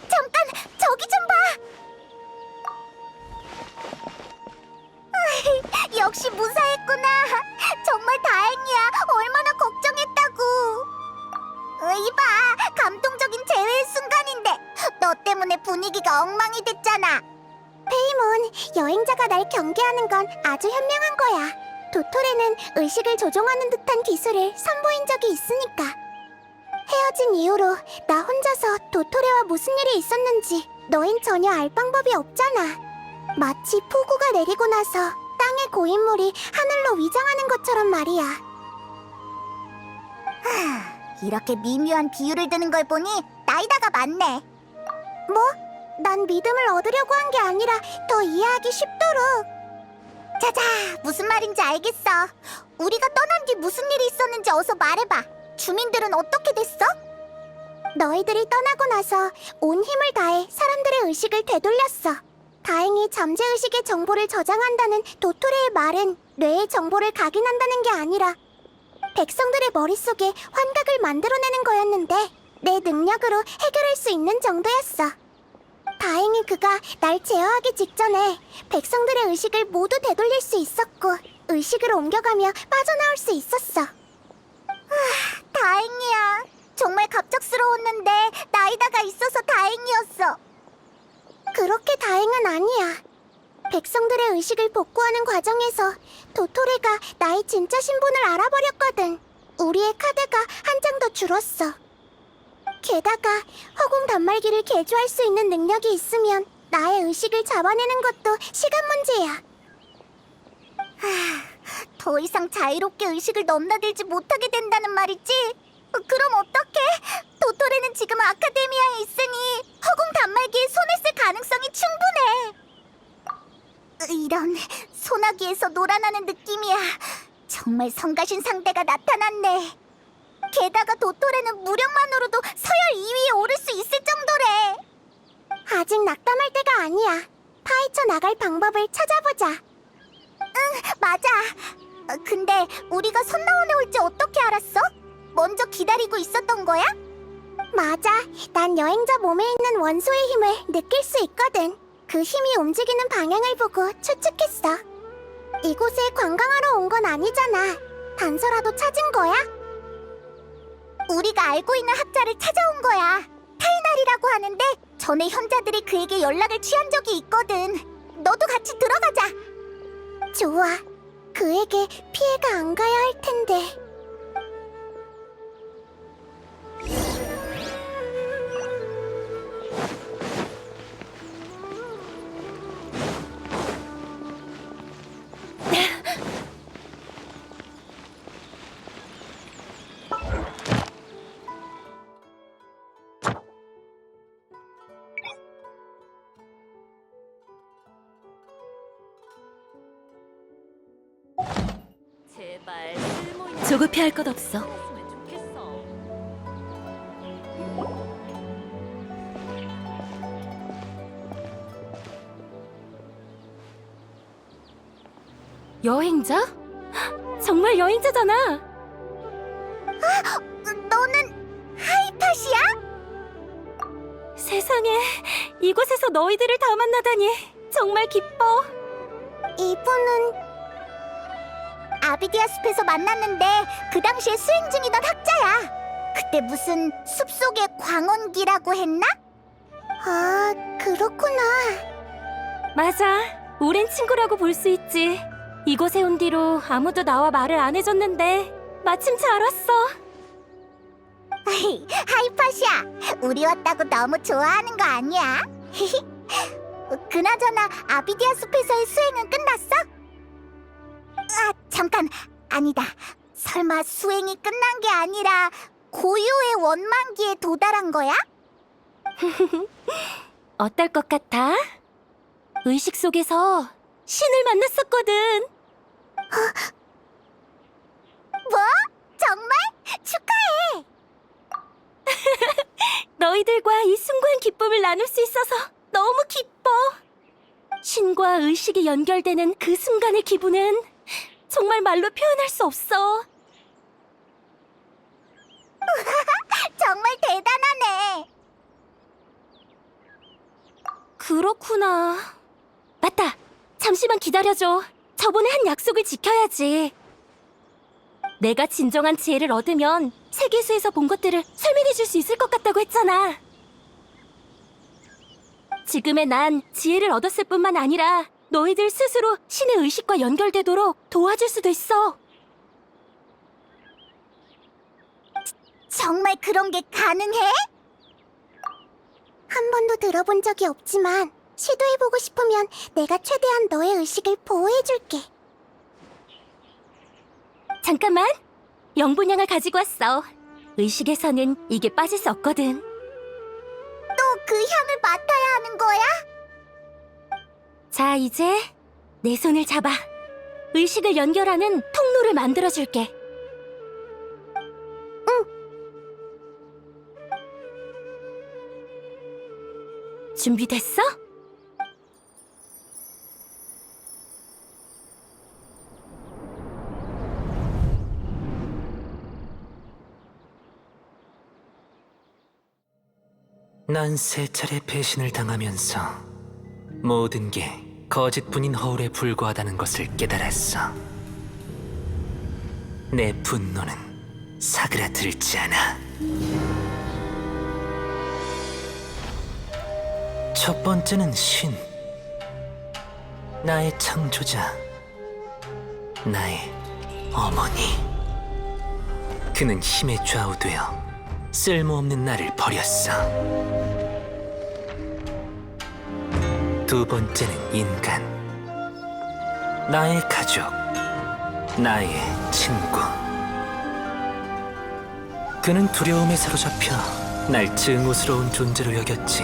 잠깐, 저기 좀 봐. 역시 무사했구나. 정말 다행이야. 얼마나 걱정했다고. 이봐, 감동적인 재회의 순간인데 너 때문에 분위기가 엉망이 됐잖아. 페이몬, 여행자가 날 경계하는 건 아주 현명한 거야. 도토레는 의식을 조종하는 듯한 기술을 선보인 적이 있으니까. 헤어진 이후로 나 혼자서 도토레와 무슨 일이 있었는지 너흰 전혀 알 방법이 없잖아. 마치 폭우가 내리고 나서 땅의 고인물이 하늘로 위장하는 것처럼 말이야. 이렇게 미묘한 비유를 드는 걸 보니 나이다가 맞네. 뭐? 난 믿음을 얻으려고 한 게 아니라 더 이해하기 쉽도록. 자자, 무슨 말인지 알겠어. 우리가 떠난 뒤 무슨 일이 있었는지 어서 말해봐. 주민들은 어떻게 됐어? 너희들이 떠나고 나서 온 힘을 다해 사람들의 의식을 되돌렸어. 다행히 잠재의식의 정보를 저장한다는 도토레의 말은 뇌의 정보를 각인한다는 게 아니라 백성들의 머릿속에 환각을 만들어내는 거였는데 내 능력으로 해결할 수 있는 정도였어. 다행히 그가 날 제어하기 직전에 백성들의 의식을 모두 되돌릴 수 있었고 의식을 옮겨가며 빠져나올 수 있었어. 다행이야. 정말 갑작스러웠는데 나이다가 있어서 다행이었어. 그렇게 다행은 아니야. 백성들의 의식을 복구하는 과정에서 도토레가 나의 진짜 신분을 알아버렸거든. 우리의 카드가 한 장 더 줄었어. 게다가 허공 단말기를 개조할 수 있는 능력이 있으면 나의 의식을 잡아내는 것도 시간 문제야. 더 이상 자유롭게 의식을 넘나들지 못하게 된다는 말이지? 그럼 어떡해? 도토레는 지금 아카데미아에 있으니 허공 단말기에 손을 쓸 가능성이 충분해. 이런, 소나기에서 놀아나는 느낌이야. 정말 성가신 상대가 나타났네. 게다가 도토레는 무력만으로도 서열 2위에 오를 수 있을 정도래. 아직 낙담할 때가 아니야. 파헤쳐 나갈 방법을 찾아보자. 응, 맞아. 근데 우리가 선나원에 올지 어떻게 알았어? 먼저 기다리고 있었던 거야? 맞아. 난 여행자 몸에 있는 원소의 힘을 느낄 수 있거든. 그 힘이 움직이는 방향을 보고 추측했어. 이곳에 관광하러 온 건 아니잖아. 단서라도 찾은 거야? 우리가 알고 있는 학자를 찾아온 거야. 타이날이라고 하는데 전에 현자들이 그에게 연락을 취한 적이 있거든. 너도 같이 들어가자. 좋아. 그에게 피해가 안 가야 할 텐데. 조급해할 것 없어. 여행자? 정말 여행자잖아. 너는 하이팟이야? 세상에, 이곳에서 너희들을 다 만나다니 정말 기뻐. 이분은 아비디아 숲에서 만났는데 그 당시에 수행 중이던 학자야. 그때 무슨 숲속의 광원기라고 했나? 아, 그렇구나. 맞아, 오랜 친구라고 볼 수 있지. 이곳에 온 뒤로 아무도 나와 말을 안 해줬는데 마침 잘 왔어. 하이팟이야, 우리 왔다고 너무 좋아하는 거 아니야? 그나저나 아비디아 숲에서의 수행은 끝났어? 아, 잠깐, 아니다. 설마 수행이 끝난 게 아니라 고유의 원만기에 도달한 거야? 어떨 것 같아? 의식 속에서 신을 만났었거든. 뭐? 정말? 축하해! 너희들과 이 숭고한 기쁨을 나눌 수 있어서 너무 기뻐. 신과 의식이 연결되는 그 순간의 기분은 정말 말로 표현할 수 없어. 정말 대단하네. 그렇구나. 맞다. 잠시만 기다려줘. 저번에 한 약속을 지켜야지. 내가 진정한 지혜를 얻으면 세계수에서 본 것들을 설명해 줄 수 있을 것 같다고 했잖아. 지금의 난 지혜를 얻었을 뿐만 아니라 너희들 스스로 신의 의식과 연결되도록 도와줄 수도 있어. 정말 그런 게 가능해? 한 번도 들어본 적이 없지만 시도해보고 싶으면 내가 최대한 너의 의식을 보호해줄게. 잠깐만. 영분양을 가지고 왔어. 의식에서는 이게 빠질 수 없거든. 또 그 향을 맡아야 하는 거야? 자, 이제 내 손을 잡아. 의식을 연결하는 통로를 만들어줄게. 준비됐어? 난 세 차례 배신을 당하면서 모든 게 거짓뿐인 허울에 불과하다는 것을 깨달았어. 내 분노는 사그라들지 않아. 첫 번째는 신, 나의 창조자, 나의 어머니. 그는 힘에 좌우되어 쓸모없는 나를 버렸어. 두 번째는 인간, 나의 가족, 나의 친구. 그는 두려움에 사로잡혀 날 증오스러운 존재로 여겼지.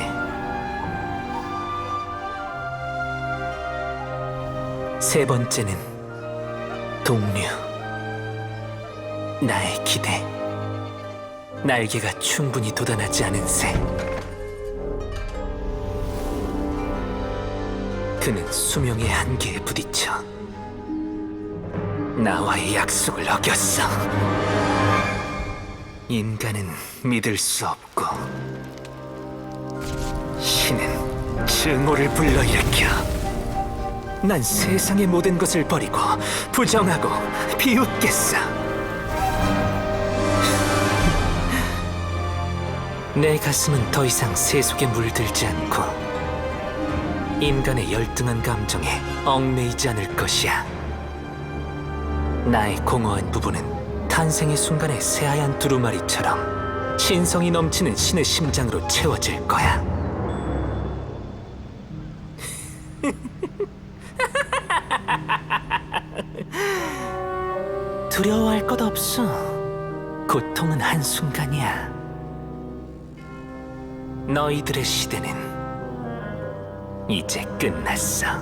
세 번째는 동료, 나의 기대, 날개가 충분히 돋아나지 않은 새. 그는 수명의 한계에 부딪혀 나와의 약속을 어겼어. 인간은 믿을 수 없고 신은 증오를 불러일으켜. 난 세상의 모든 것을 버리고 부정하고 비웃겠어. 내 가슴은 더 이상 세속에 물들지 않고 인간의 열등한 감정에 얽매이지 않을 것이야. 나의 공허한 부분은 탄생의 순간의 새하얀 두루마리처럼 신성이 넘치는 신의 심장으로 채워질 거야. 두려워할 것 없어. 고통은 한순간이야. 너희들의 시대는 이제 끝났어.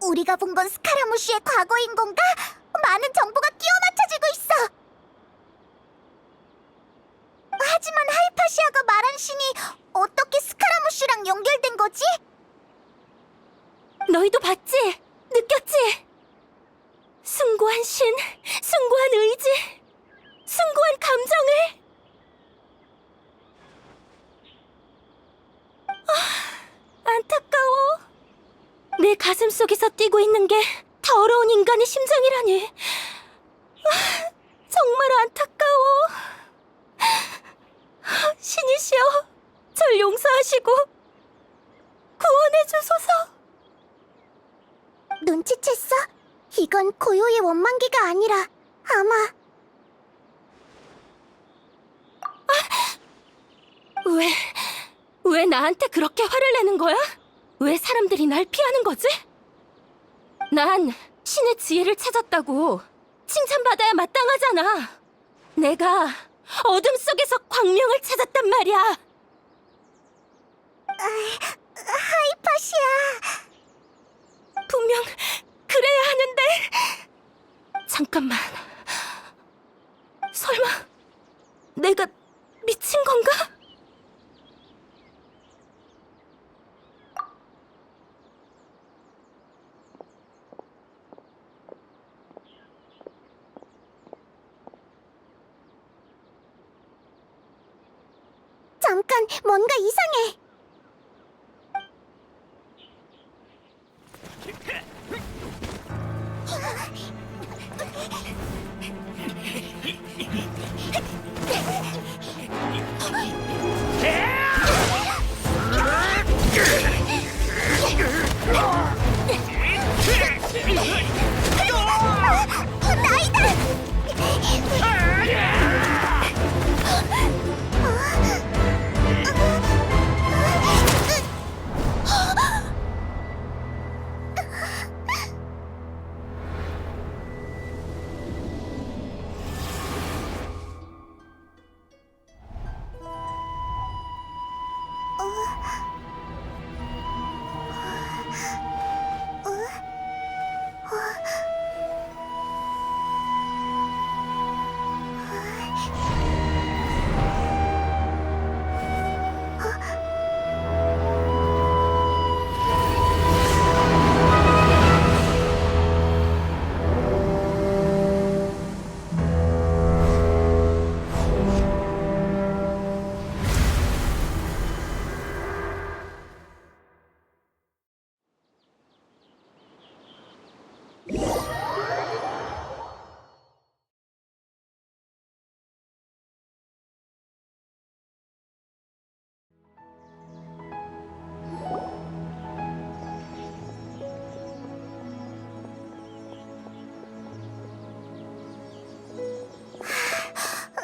우리가 본 건 스카라무시의 과거인 건가? 많은 정보가 끼워 맞춰지고 있어. 하지만 하이파시아가 말한 신이 어떻게 스카라무시랑 연결된 거지? 너희도 봤지? 느꼈지? 숭고한 신, 숭고한 의지, 숭고한 감정을. 안타까워. 내 가슴 속에서 뛰고 있는 게 더러운 인간의 심장이라니. 정말 안타까워. 신이시여, 절 용서하시고 구원해 주소서. 눈치챘어? 이건 고요의 원망기가 아니라 아마 왜 나한테 그렇게 화를 내는 거야? 왜 사람들이 날 피하는 거지? 난 신의 지혜를 찾았다고 칭찬받아야 마땅하잖아. 내가 어둠 속에서 광명을 찾았단 말이야. 하이파시아. 분명 그래야 하는데. 잠깐만. 설마 내가 미친 건가? 잠깐, 뭔가 이상해.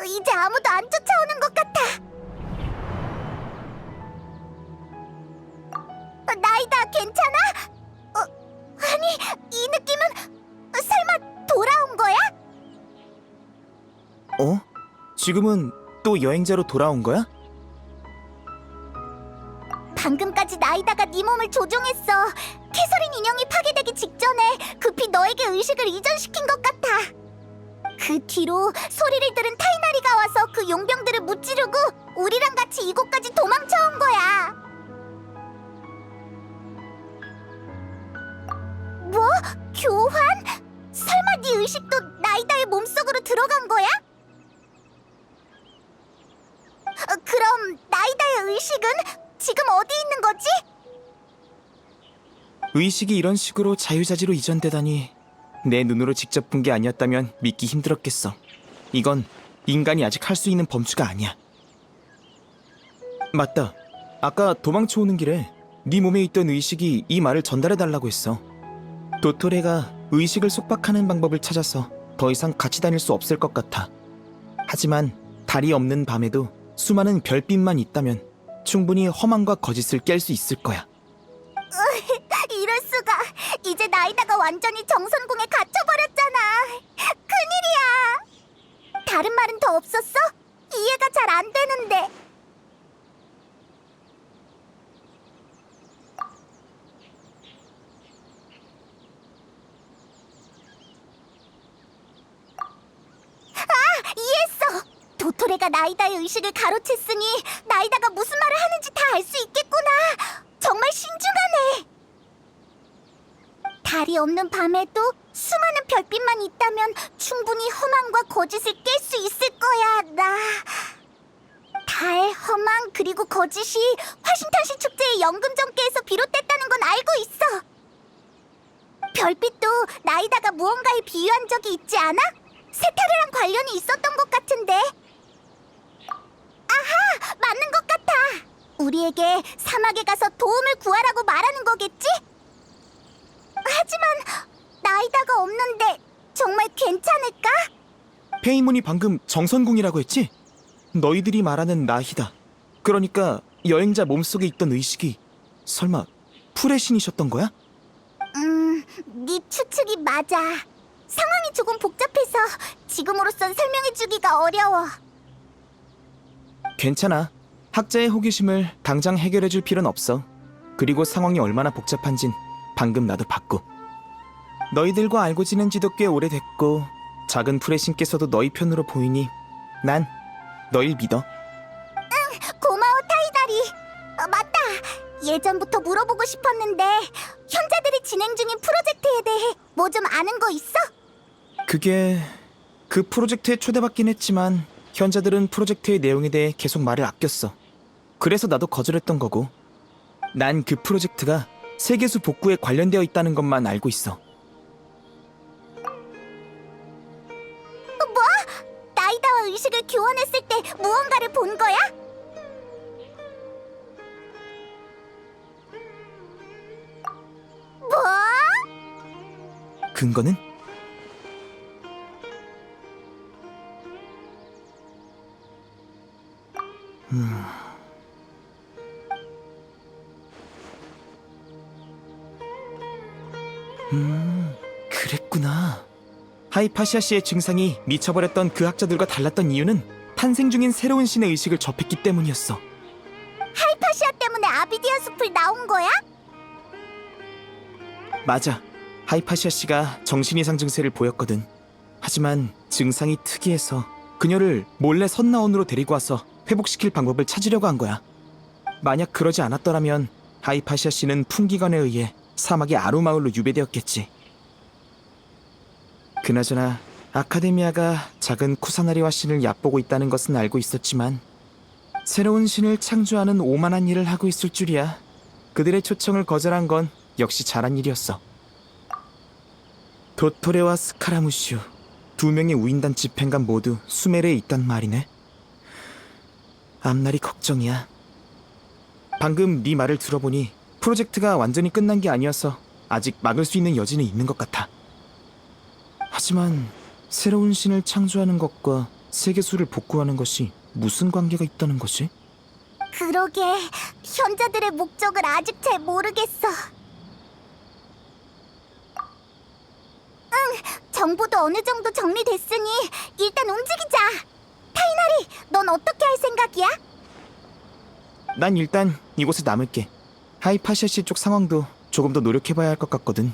이제 아무도 안 쫓아오는 것 같아. 나이다, 괜찮아? 아니, 이 느낌은 설마 돌아온 거야? 어? 지금은 또 여행자로 돌아온 거야? 방금까지 나이다가 네 몸을 조종했어. 캐서린 인형이 파괴되기 직전에 급히 너에게 의식을 이전시킨 것 같아. 그 뒤로 소리를 들은 타이나리가 와서 그 용병들을 무찌르고 우리랑 같이 이곳까지 도망쳐온 거야. 뭐? 교환? 설마 네 의식도 나이다의 몸속으로 들어간 거야? 그럼 나이다의 의식은 지금 어디 있는 거지? 의식이 이런 식으로 자유자재로 이전되다니 내 눈으로 직접 본 게 아니었다면 믿기 힘들었겠어. 이건 인간이 아직 할 수 있는 범주가 아니야. 맞다. 아까 도망쳐 오는 길에 네 몸에 있던 의식이 이 말을 전달해달라고 했어. 도토레가 의식을 속박하는 방법을 찾아서 더 이상 같이 다닐 수 없을 것 같아. 하지만 달이 없는 밤에도 수많은 별빛만 있다면 충분히 험함과 거짓을 깰 수 있을 거야. 이럴 수가. 이제 나이다가 완전히 정선궁에 갇혀버렸잖아. 큰일이야. 다른 말은 더 없었어? 이해가 잘 안 되는데. 도토레가 나이다의 의식을 가로챘으니 나이다가 무슨 말을 하는지 다 알 수 있겠구나. 정말 신중하네. 달이 없는 밤에도 수많은 별빛만 있다면 충분히 험함과 거짓을 깰 수 있을 거야. 달, 험함, 그리고 거짓이 화신탄신 축제의 연금전개에서 비롯됐다는 건 알고 있어. 별빛도 나이다가 무언가에 비유한 적이 있지 않아? 세타르랑 관련이 있었던 것 같은데. 아하! 맞는 것 같아! 우리에게 사막에 가서 도움을 구하라고 말하는 거겠지? 하지만 나이다가 없는데 정말 괜찮을까? 페이몬이 방금 정선궁이라고 했지? 너희들이 말하는 나희다. 그러니까 여행자 몸속에 있던 의식이 설마 풀의 신이셨던 거야? 네 추측이 맞아. 상황이 조금 복잡해서 지금으로선 설명해주기가 어려워. 괜찮아. 학자의 호기심을 당장 해결해줄 필요는 없어. 그리고 상황이 얼마나 복잡한진 방금 나도 봤고. 너희들과 알고 지낸 지도 꽤 오래됐고 작은 풀의 신께서도 너희 편으로 보이니 난 너희 믿어. 고마워, 타이다리. 맞다. 예전부터 물어보고 싶었는데 현자들이 진행 중인 프로젝트에 대해 뭐 좀 아는 거 있어? 그게 그 프로젝트에 초대받긴 했지만 현자들은 프로젝트의 내용에 대해 계속 말을 아꼈어. 그래서 나도 거절했던 거고. 난 그 프로젝트가 세계수 복구에 관련되어 있다는 것만 알고 있어. 뭐? 나이다와 의식을 교환했을 때 무언가를 본 거야? 뭐? 근거는? 그랬구나. 하이파시아 씨의 증상이 미쳐버렸던 그 학자들과 달랐던 이유는 탄생 중인 새로운 신의 의식을 접했기 때문이었어. 하이파시아 때문에 아비디아 숲을 나온 거야? 맞아. 하이파시아 씨가 정신이상 증세를 보였거든. 하지만 증상이 특이해서 그녀를 몰래 선나원으로 데리고 와서 회복시킬 방법을 찾으려고 한 거야. 만약 그러지 않았더라면 하이파시아 씨는 풍기관에 의해 사막의 아루마을로 유배되었겠지. 그나저나 아카데미아가 작은 쿠사나리와 신을 얕보고 있다는 것은 알고 있었지만 새로운 신을 창조하는 오만한 일을 하고 있을 줄이야. 그들의 초청을 거절한 건 역시 잘한 일이었어. 도토레와 스카라무슈 두 명의 우인단 집행관 모두 수메르에 있단 말이네. 앞날이 걱정이야. 방금 네 말을 들어보니 프로젝트가 완전히 끝난 게 아니어서 아직 막을 수 있는 여지는 있는 것 같아. 하지만 새로운 신을 창조하는 것과 세계수를 복구하는 것이 무슨 관계가 있다는 것이? 그러게, 현자들의 목적을 아직 잘 모르겠어. 정보도 어느 정도 정리됐으니 일단 움직이자. 타이나리, 넌 어떻게 할 생각이야? 난 일단 이곳에 남을게. 하이파시아 씨 쪽 상황도 조금 더 노력해봐야 할 것 같거든.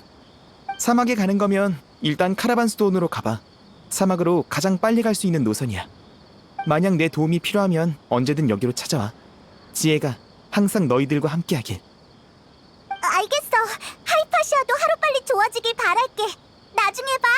사막에 가는 거면 일단 카라반 스톤으로 가봐. 사막으로 가장 빨리 갈 수 있는 노선이야. 만약 내 도움이 필요하면 언제든 여기로 찾아와. 지혜가 항상 너희들과 함께하길. 알겠어. 하이파시아도 하루빨리 좋아지길 바랄게. 나중에 봐.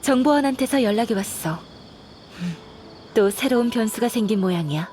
정보원한테서 연락이 왔어. 또 새로운 변수가 생긴 모양이야.